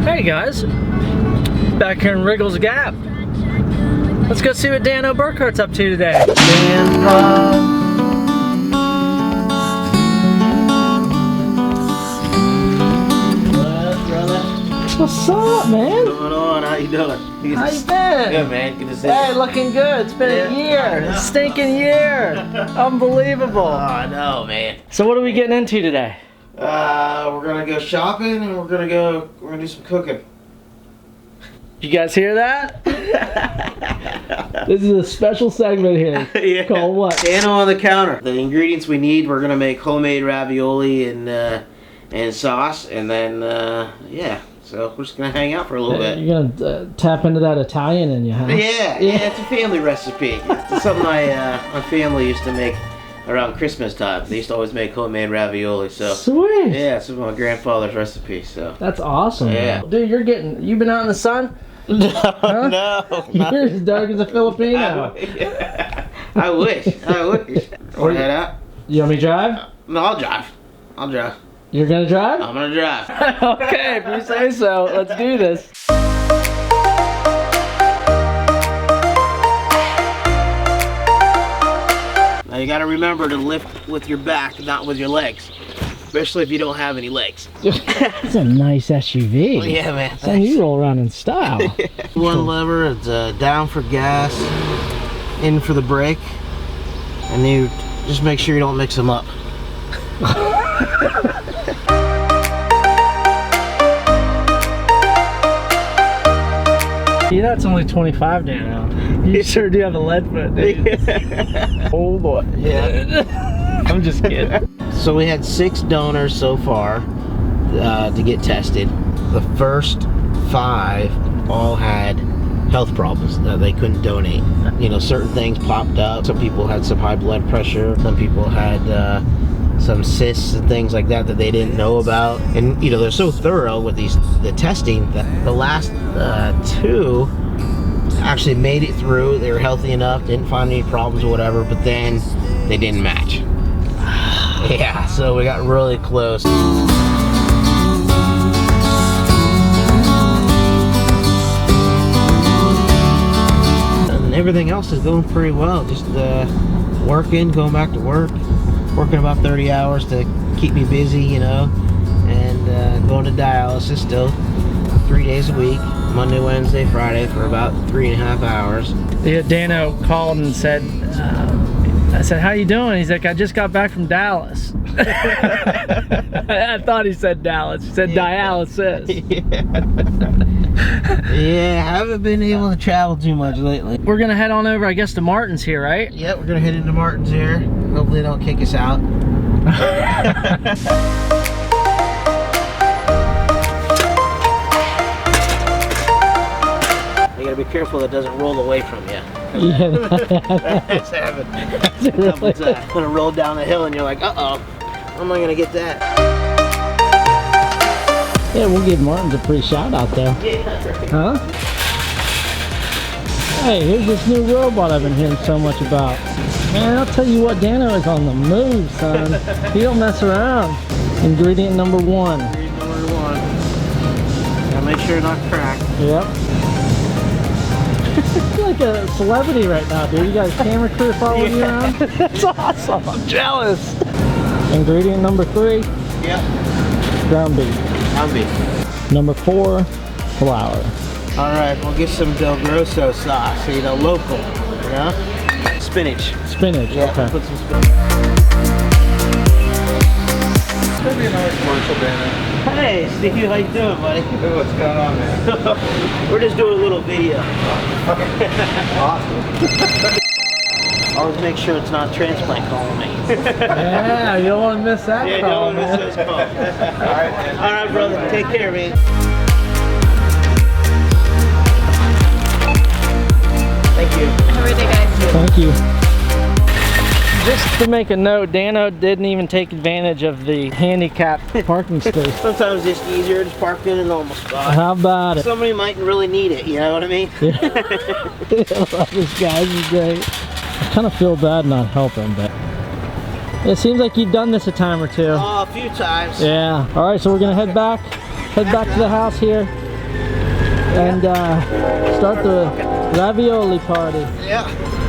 Hey guys, back here in Wriggles Gap. Let's go see what Dano Burkhart's up to today. What's up, man? What's going on? How you doing? How you been? Good, man. Good to see you. Hey, looking good. It's been a year. A stinking year. Unbelievable. Oh, I know, man. So what are we getting into today? We're gonna go shopping and we're gonna do some cooking. You guys hear that? This is a special segment here. Yeah. Called what? Dano on the counter. The ingredients we need, we're gonna make homemade ravioli and sauce, and then yeah. So we're just gonna hang out for a little bit. You're gonna tap into that Italian in you, huh? Yeah, it's a family recipe. It's something my family used to make around Christmas time. They used to always make homemade ravioli. So sweet. yeah, it's my grandfather's recipe. So that's awesome. Yeah, man. Dude, you've been out in the sun? No, huh? no. You're as dark as a Filipino. I wish. Want to head out? You want me to drive? No, I'll drive. You're gonna drive? I'm gonna drive. Okay, if you say so. Let's do this. Now you gotta remember to lift with your back, not with your legs. Especially if you don't have any legs. It's a nice SUV. Well, yeah, man. So you roll around in style. One lever, it's down for gas, in for the brake, and you just make sure you don't mix them up. You know it's only 25 now. You sure do have a lead foot, dude. Yeah. Oh boy. Yeah. I'm just kidding. So we had 6 donors so far to get tested. The first 5 all had health problems that they couldn't donate. You know, certain things popped up. Some people had some high blood pressure. Some people had some cysts and things like that they didn't know about. And you know, they're so thorough with the testing that the last 2 actually made it through. They were healthy enough, didn't find any problems or whatever, but then they didn't match. Yeah, so we got really close. And everything else is going pretty well. Just working, going back to work, working about 30 hours to keep me busy, you know, and going to dialysis still 3 days a week, Monday, Wednesday, Friday, for about 3.5 hours. Yeah, Dano called and said, I said, how you doing? He's like, I just got back from Dallas. I thought he said Dallas. He said dialysis. Yeah, I haven't been able to travel too much lately. We're gonna head on over, I guess, to Martin's here, right? Yep, we're gonna head into Martin's here. Hopefully they don't kick us out. You gotta be careful that it doesn't roll away from you. Yeah, That's happened. A couple times. Gonna roll down the hill and you're like, uh-oh, how am I gonna get that? yeah, we'll give Martin's a free shout out there. Yeah, right. Huh? Hey, here's this new robot I've been hearing so much about. Man, I'll tell you what, Dano is on the move, son. He don't mess around. Ingredient number 1. Ingredient number 1. Gotta make sure it's not cracked. Yep. You're like a celebrity right now, dude. You got a camera crew following you around? That's awesome. I'm jealous. Ingredient number 3. Yep. Ground beef. Ground beef. Number 4. Flour. Alright, we'll get some Del Grosso sauce, so you know, local. You know? Spinach. Spinach, Yeah, okay. put some spinach. It's gonna be another commercial, Dano. Hey, Steve, how you doing, buddy? Hey, what's going on, man? We're just doing a little video. Awesome. Always make sure it's not transplant calling me. Yeah, you don't want to miss that Yeah, call, don't miss those calls. All right, brother. Take care, man. Thank you. Have a great day, guys. Thank you. Just to make a note, Dano didn't even take advantage of the handicapped parking space. Sometimes it's easier to park in a normal spot. How about it? Somebody might really need it, you know what I mean? Yeah. I love this guy, this is great. I kind of feel bad not helping, but it seems like you've done this a time or two. Oh, a few times. Yeah. All right, so we're gonna head back to the house here. and start the ravioli party. Yeah.